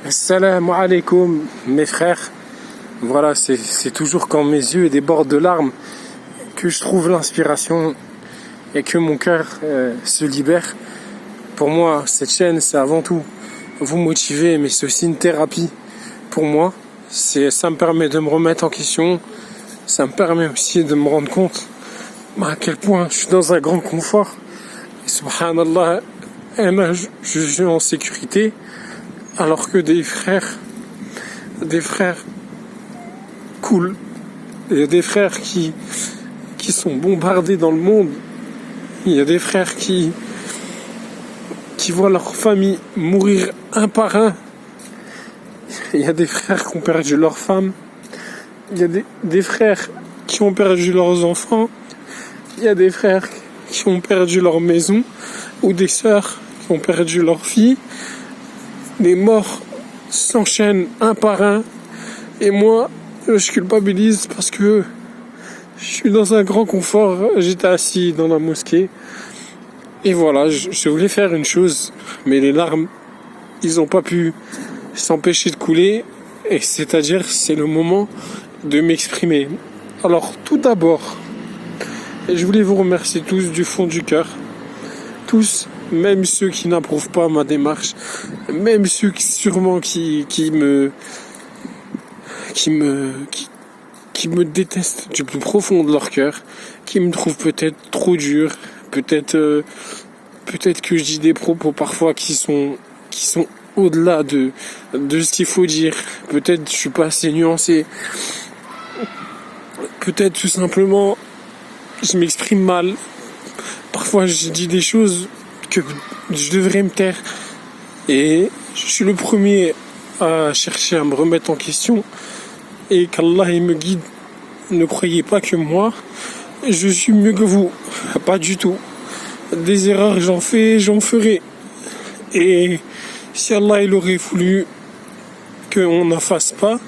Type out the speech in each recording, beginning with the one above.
Assalamu alaikum, mes frères. Voilà, c'est toujours quand mes yeux débordent de larmes que je trouve l'inspiration et que mon cœur se libère. Pour moi, cette chaîne, c'est avant tout vous motiver, mais c'est aussi une thérapie pour moi. Ça me permet de me remettre en question. Ça me permet aussi de me rendre compte à quel point je suis dans un grand confort. Et subhanallah, je suis en sécurité. Alors que des frères cool, il y a des frères qui sont bombardés dans le monde, il y a des frères qui voient leur famille mourir un par un, il y a des frères qui ont perdu leur femme, il y a des frères qui ont perdu leurs enfants, il y a des frères qui ont perdu leur maison, ou des sœurs qui ont perdu leur fille. Les morts s'enchaînent un par un. Et moi, je culpabilise parce que je suis dans un grand confort. J'étais assis dans la mosquée. Et voilà, je voulais faire une chose. Mais les larmes, ils n'ont pas pu s'empêcher de couler. Et c'est-à-dire, c'est le moment de m'exprimer. Alors, tout d'abord, je voulais vous remercier tous du fond du cœur. Tous, même ceux qui n'approuvent pas ma démarche, même ceux qui sûrement qui me détestent du plus profond de leur cœur, qui me trouvent peut-être trop dur, peut-être que je dis des propos parfois qui sont au-delà de ce qu'il faut dire. Peut-être je suis pas assez nuancé. Peut-être tout simplement je m'exprime mal. Parfois, je dis des choses que je devrais me taire. Et je suis le premier à chercher à me remettre en question. Et qu'Allah il me guide. Ne croyez pas que moi, je suis mieux que vous. Pas du tout. Des erreurs, j'en fais, j'en ferai. Et si Allah il aurait voulu qu'on n'en fasse pas,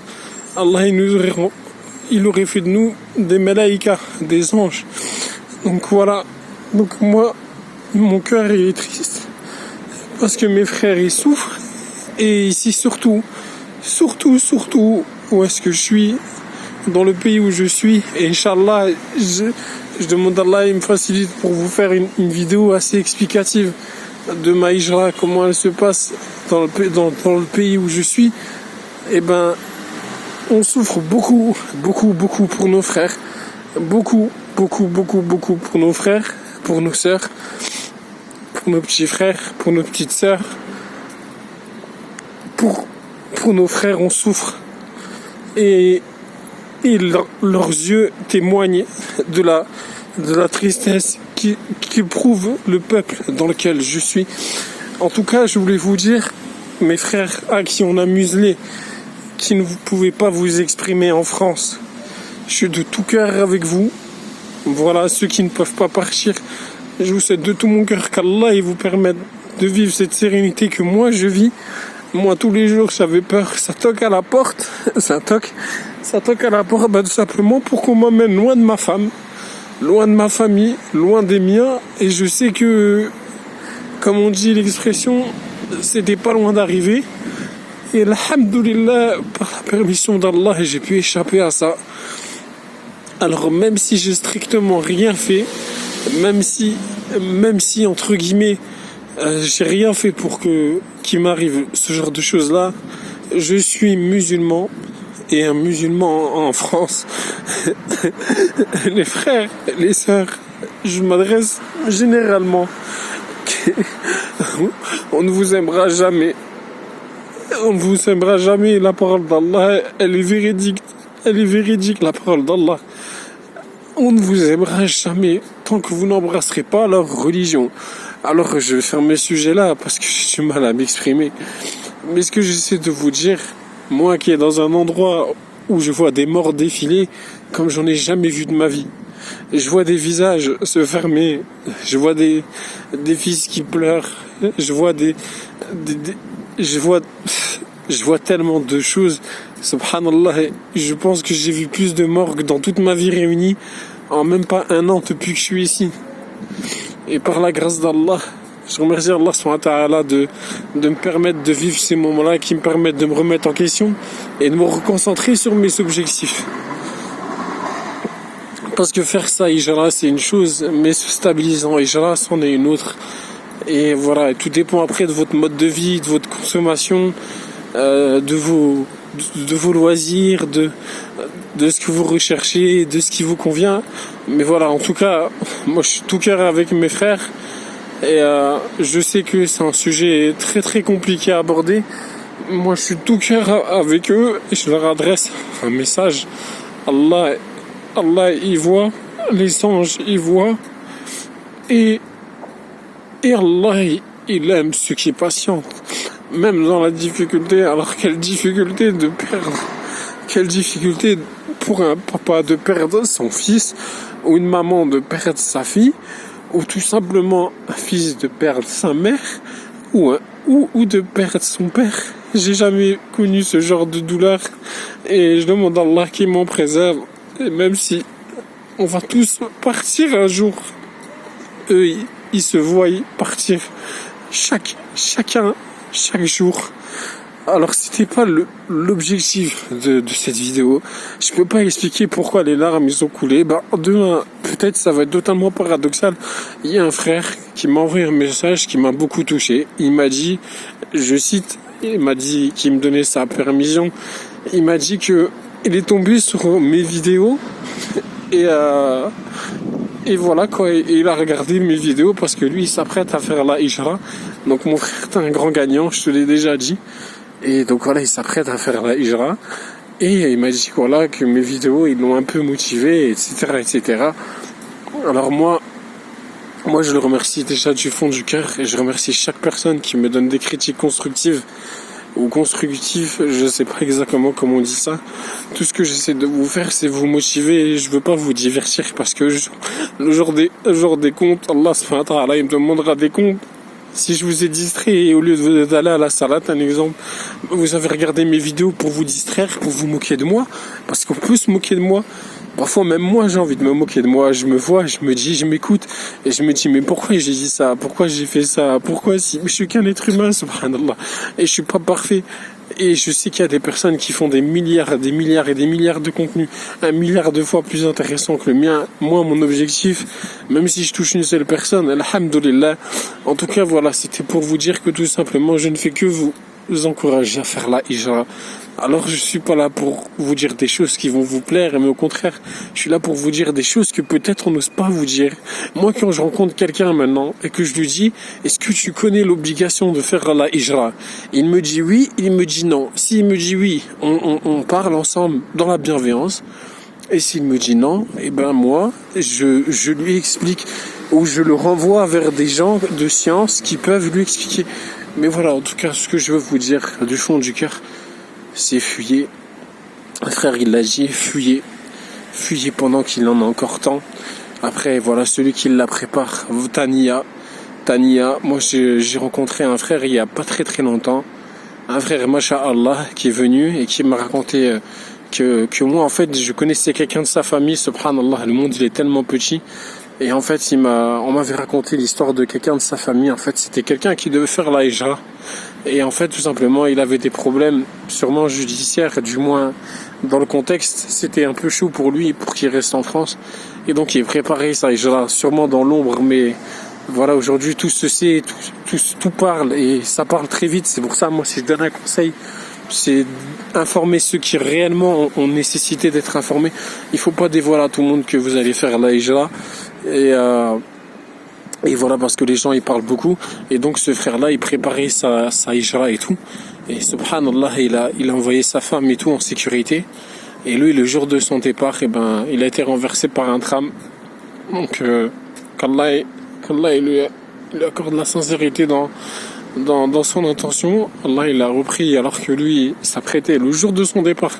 Allah il aurait fait de nous des malaïkas, des anges. Donc voilà. Donc moi, mon cœur est triste parce que mes frères ils souffrent et ici surtout où est-ce que je suis, dans le pays où je suis, et Inch'Allah je demande à Allah il me facilite pour vous faire une vidéo assez explicative de ma hijra, comment elle se passe dans le pays où je suis. Et ben on souffre beaucoup pour nos frères, beaucoup pour nos frères, pour nos sœurs, pour nos petits frères, pour nos petites sœurs, pour nos frères, on souffre. Et leurs yeux témoignent de la tristesse qu'éprouve le peuple dans lequel je suis. En tout cas, je voulais vous dire, mes frères à qui on a muselé, qui ne pouvez pas vous exprimer en France, je suis de tout cœur avec vous. Voilà, ceux qui ne peuvent pas partir, je vous souhaite de tout mon cœur qu'Allah vous permette de vivre cette sérénité que moi je vis. Moi tous les jours j'avais peur, ça toque à la porte, ça toque à la porte, tout simplement pour qu'on m'emmène loin de ma femme, loin de ma famille, loin des miens. Et je sais que, comme on dit l'expression, c'était pas loin d'arriver. Et alhamdoulilah, par la permission d'Allah, j'ai pu échapper à ça. Alors même si j'ai strictement rien fait, même si entre guillemets j'ai rien fait pour qu'il m'arrive ce genre de choses là, je suis musulman et un musulman en France. Les frères, les sœurs, je m'adresse généralement. On ne vous aimera jamais. On ne vous aimera jamais. La parole d'Allah, elle est véridique. Elle est véridique, la parole d'Allah. On ne vous aimera jamais tant que vous n'embrasserez pas leur religion. Alors je vais fermer ce sujet-là parce que j'ai du mal à m'exprimer. Mais ce que j'essaie de vous dire, moi qui est dans un endroit où je vois des morts défiler comme j'en ai jamais vu de ma vie. Je vois des visages se fermer, je vois des fils qui pleurent, je vois tellement de choses. Subhanallah, je pense que j'ai vu plus de morts dans toute ma vie réunie en même pas un an depuis que je suis ici. Et par la grâce d'Allah, Je remercie Allah subhanahu wa ta'ala de me permettre de vivre ces moments-là qui me permettent de me remettre en question et de me reconcentrer sur mes objectifs. Parce que faire ça, Hijra, c'est une chose, mais se stabiliser en Hijra, c'en est une autre. Et voilà, tout dépend après de votre mode de vie, de votre consommation, de vos loisirs, de ce que vous recherchez, de ce qui vous convient. Mais voilà, en tout cas, moi je suis tout cœur avec mes frères. Et je sais que c'est un sujet très très compliqué à aborder. Moi je suis tout cœur avec eux et je leur adresse un message. Allah, il voit, les anges, il voit, et Allah, il aime ceux qui patientent, même dans la difficulté. Alors quelle difficulté de perdre, quelle difficulté pour un papa de perdre son fils, ou une maman de perdre sa fille, ou tout simplement un fils de perdre sa mère, ou de perdre son père. J'ai jamais connu ce genre de douleur, et je demande à Allah qu'il m'en préserve. Et même si on va tous partir un jour, eux, ils se voient partir chacun, chaque jour. Alors c'était pas l'objectif de cette vidéo. Je peux pas expliquer pourquoi les larmes ils ont coulé. Demain, peut-être ça va être totalement paradoxal. Il y a un frère qui m'a envoyé un message qui m'a beaucoup touché. Il m'a dit, je cite, il m'a dit qu'il me donnait sa permission. Il m'a dit que il est tombé sur mes vidéos et voilà quoi, et il a regardé mes vidéos parce que lui il s'apprête à faire la Hijra. Donc mon frère est un grand gagnant, je te l'ai déjà dit. Et donc voilà, il s'apprête à faire la Hijra. Et il m'a dit voilà que mes vidéos ils l'ont un peu motivé, etc. Alors moi je le remercie déjà du fond du cœur et je remercie chaque personne qui me donne des critiques constructives ou constructif, je sais pas exactement comment on dit ça. Tout ce que j'essaie de vous faire, c'est vous motiver et je veux pas vous divertir parce que le jour des comptes, Allah subhanahu wa ta'ala, il me demandera des comptes. Si je vous ai distrait et au lieu d'aller à la salade, un exemple, vous avez regardé mes vidéos pour vous distraire, pour vous moquer de moi, parce qu'on peut se moquer de moi. Parfois, même moi, j'ai envie de me moquer de moi. Je me vois, je me dis, je m'écoute, et je me dis, mais pourquoi j'ai dit ça? Pourquoi j'ai fait ça? Pourquoi si? Mais je suis qu'un être humain, subhanallah. Et je suis pas parfait. Et je sais qu'il y a des personnes qui font des milliards et des milliards de contenus, 1 milliard de fois plus intéressant que le mien. Moi, mon objectif, même si je touche une seule personne, alhamdoulilah. En tout cas, voilà, c'était pour vous dire que tout simplement, je ne fais que vous encourager à faire la Hijra. Alors je suis pas là pour vous dire des choses qui vont vous plaire, mais au contraire, je suis là pour vous dire des choses que peut-être on n'ose pas vous dire. Moi, quand je rencontre quelqu'un maintenant et que je lui dis, est-ce que tu connais l'obligation de faire la Hijra? Il me dit oui, il me dit non. S'il me dit oui, on parle ensemble dans la bienveillance. Et s'il me dit non, eh ben moi, je lui explique ou je le renvoie vers des gens de science qui peuvent lui expliquer. Mais voilà, en tout cas, ce que je veux vous dire du fond du cœur, c'est fuyez. Frère, il l'a dit, fuyez. Fuyez pendant qu'il en a encore temps. Après, voilà, celui qui la prépare, Tania, moi j'ai rencontré un frère il y a pas très très longtemps. Un frère, masha'Allah, qui est venu et qui m'a raconté que moi, en fait, je connaissais quelqu'un de sa famille, subhanallah, le monde il est tellement petit. Et en fait, on m'avait raconté l'histoire de quelqu'un de sa famille. En fait, c'était quelqu'un qui devait faire la Hijra. Et en fait, tout simplement, il avait des problèmes, sûrement judiciaires, du moins dans le contexte. C'était un peu chaud pour lui, pour qu'il reste en France. Et donc, il préparait sa Hijra, sûrement dans l'ombre. Mais voilà, aujourd'hui, tout se sait, tout parle. Et ça parle très vite. C'est pour ça, moi, si je donne un conseil, c'est informer ceux qui réellement ont nécessité d'être informés. Il faut pas dévoiler à tout le monde que vous allez faire la Hijra. Et voilà, parce que les gens ils parlent beaucoup. Et donc ce frère-là, il préparait sa Hijra et tout. Et subhanallah, il a envoyé sa femme et tout en sécurité. Et lui, le jour de son départ, il a été renversé par un tram. Donc qu'Allah il lui accorde la sincérité dans son intention. Allah il a repris alors que lui s'apprêtait le jour de son départ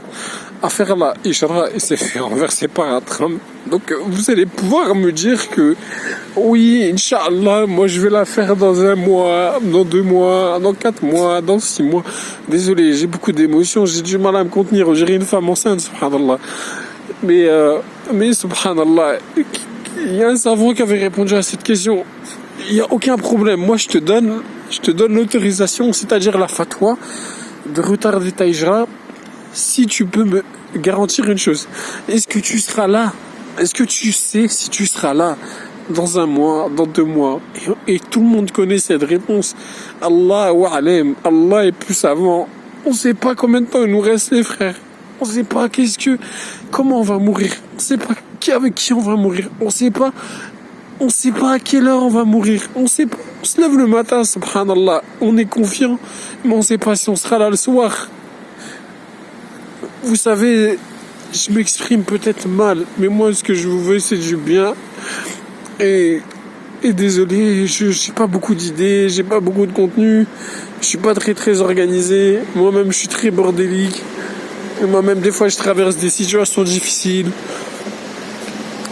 à faire la Hijra et s'est fait renverser par un tram. Donc vous allez pouvoir me dire que oui, Inch'Allah, moi je vais la faire dans 1 mois, dans 2 mois, dans 4 mois, dans 6 mois. Désolé, j'ai beaucoup d'émotions, j'ai du mal à me contenir, j'ai une femme enceinte, subhanallah. Mais subhanallah, il y a un savant qui avait répondu à cette question. il n'y a aucun problème. Moi, je te donne l'autorisation, c'est-à-dire la fatwa, de retarder ta hijra, si tu peux me garantir une chose. Est-ce que tu seras là? Est-ce que tu sais si tu seras là dans un mois, dans 2 mois? Et tout le monde connaît cette réponse. Allah wa alam, Allah est plus savant. On ne sait pas combien de temps il nous reste, les frères. On ne sait pas comment on va mourir. On ne sait pas avec qui on va mourir. On ne sait pas à quelle heure on va mourir. On sait pas. On se lève le matin, subhanallah. On est confiant, mais on ne sait pas si on sera là le soir. Vous savez, je m'exprime peut-être mal, mais moi, ce que je vous veux, c'est du bien. Et désolé, je n'ai pas beaucoup d'idées, j'ai pas beaucoup de contenu. Je suis pas très très organisé. Moi-même, je suis très bordélique. Et moi-même, des fois, je traverse des situations difficiles.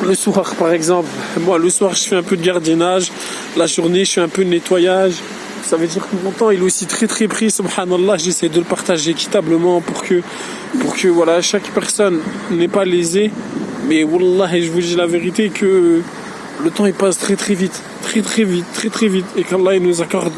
Le soir, par exemple, moi, le soir, je fais un peu de gardiennage. La journée, je fais un peu de nettoyage. Ça veut dire que mon temps, il est aussi très très pris. Subhanallah, j'essaie de le partager équitablement pour que voilà, chaque personne n'est pas lésée. Mais wallah, je vous dis la vérité que le temps, il passe très très vite. Très très vite. Et qu'Allah, il nous accorde